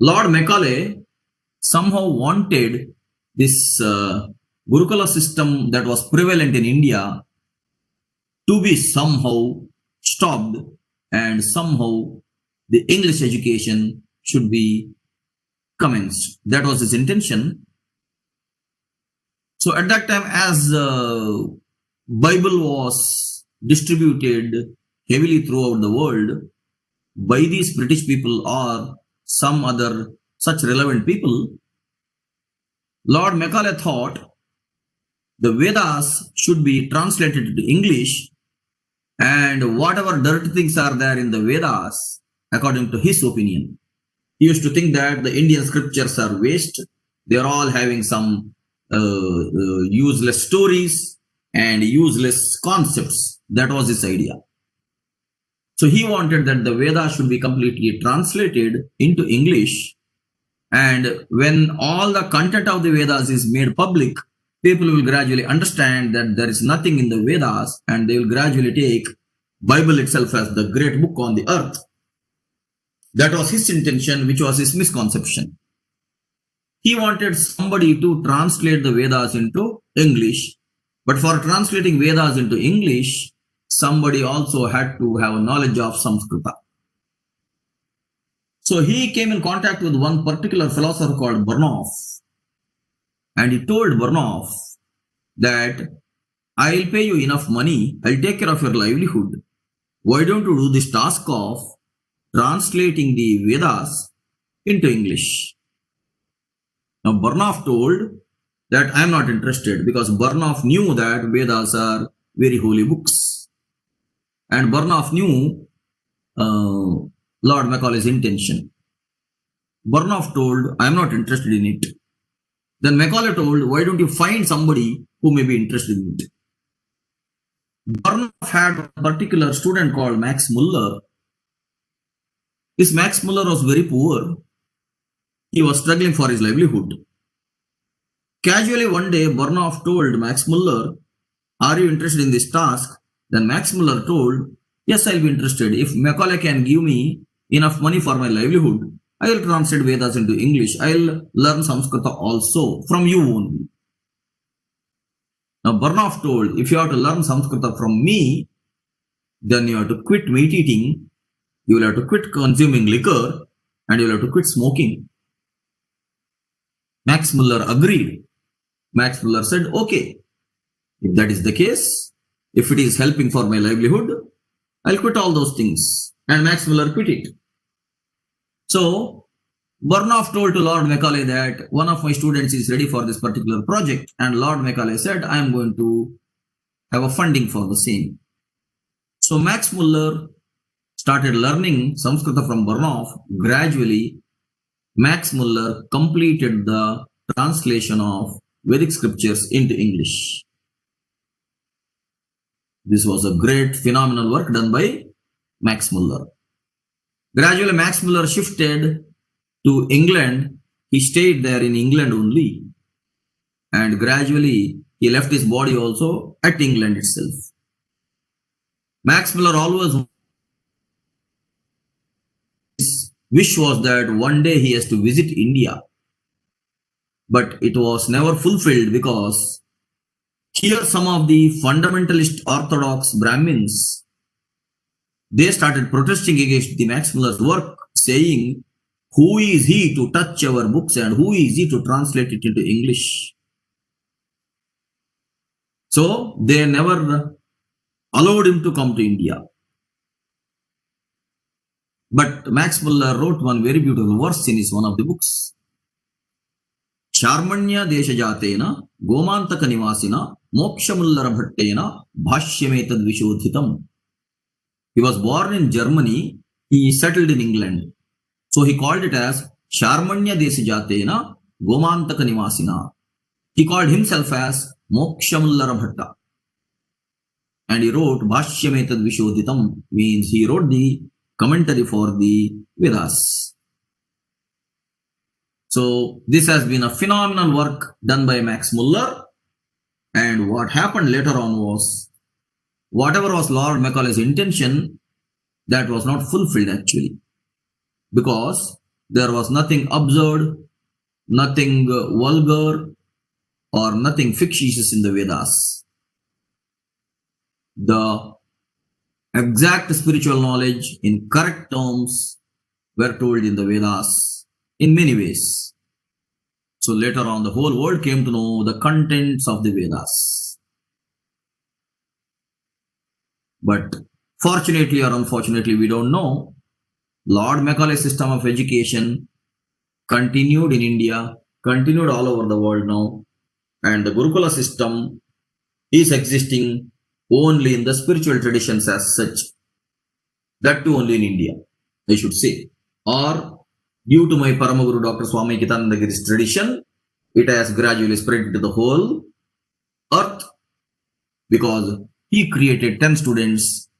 Lord Macaulay somehow wanted this Gurukula system that was prevalent in India to be somehow stopped, and somehow the English education should be commenced. That was his intention. So at that time, as Bible was distributed heavily throughout the world by these British people or some other such relevant people, Lord Macaulay thought the Vedas should be translated into English, and whatever dirty things are there in the Vedas, according to his opinion, he used to think that the Indian scriptures are waste. They are all having some useless stories and useless concepts. That was his idea. So he wanted that the Vedas should be completely translated into English, and when all the content of the Vedas is made public, people will gradually understand that there is nothing in the Vedas, and they will gradually take Bible itself as the great book on the earth. That was his intention, which was his misconception. He wanted somebody to translate the Vedas into English, but for translating Vedas into English, somebody also had to have a knowledge of Sanskrita. So he came in contact with one particular philosopher called Burnouf, and he told Burnouf that I'll pay you enough money, I'll take care of your livelihood. Why don't you do this task of translating the Vedas into English? Now Burnouf told that I'm not interested, because Burnouf knew that Vedas are very holy books. And Burnouf knew Lord Macaulay's intention. Burnouf told, I'm not interested in it. Then Macaulay told, why don't you find somebody who may be interested in it? Burnouf had a particular student called Max Muller. This Max Muller was very poor. He was struggling for his livelihood. Casually one day, Burnouf told Max Muller, are you interested in this task? Then Max Muller told, yes, I'll be interested. If Macaulay can give me enough money for my livelihood, I will translate Vedas into English. I'll learn Sanskrita also from you only. Now Burnouf told, if you have to learn Sanskrita from me, then you have to quit meat eating, you will have to quit consuming liquor, and you will have to quit smoking. Max Muller agreed. Max Muller said, okay, if that is the case, if it is helping for my livelihood, I'll quit all those things. And Max Muller quit it. So Burnouf told to Lord Macaulay that one of my students is ready for this particular project, and Lord Macaulay said, I am going to have a funding for the same. So Max Muller started learning Sanskrita from Burnouf. Gradually, Max Muller completed the translation of Vedic scriptures into English. This was a great phenomenal work done by Max Muller. Gradually, Max Muller shifted to England. He stayed there in England only. And gradually, he left his body also at England itself. Max Muller always his wish was that one day he has to visit India. But it was never fulfilled, because here some of the fundamentalist Orthodox Brahmins, they started protesting against the Max Muller's work, saying, who is he to touch our books, and who is he to translate it into English? So they never allowed him to come to India. But Max Muller wrote one very beautiful verse in his one of the books. Charmanya Deshajatena Gomantaka Nivasina Moksha Mullara Bhattena Bhashyametad Vishodhitam. He was born in Germany. He settled in England. So he called it as Charmanya Deshajatena Gomantaka Nivasina. He called himself as Moksha Mullara Bhatta. And he wrote Bhashyametad Vishodhitam, means he wrote the commentary for the Vedas. So this has been a phenomenal work done by Max Muller. And what happened later on was, whatever was Lord Macaulay's intention, that was not fulfilled actually. Because There was nothing absurd, nothing vulgar, or nothing fictitious in the Vedas. The exact spiritual knowledge in correct terms were told in the Vedas in many ways. So later on, the whole world came to know the contents of the Vedas. But fortunately or unfortunately, we don't know. Lord Macaulay's system of education continued in India, continued all over the world now, and the Gurukula system is existing only in the spiritual traditions as such. That too only in India, I should say. Or due to my Paramaguru Dr. Swami Kitanandagiri's tradition, it has gradually spread to the whole earth because he created 10 students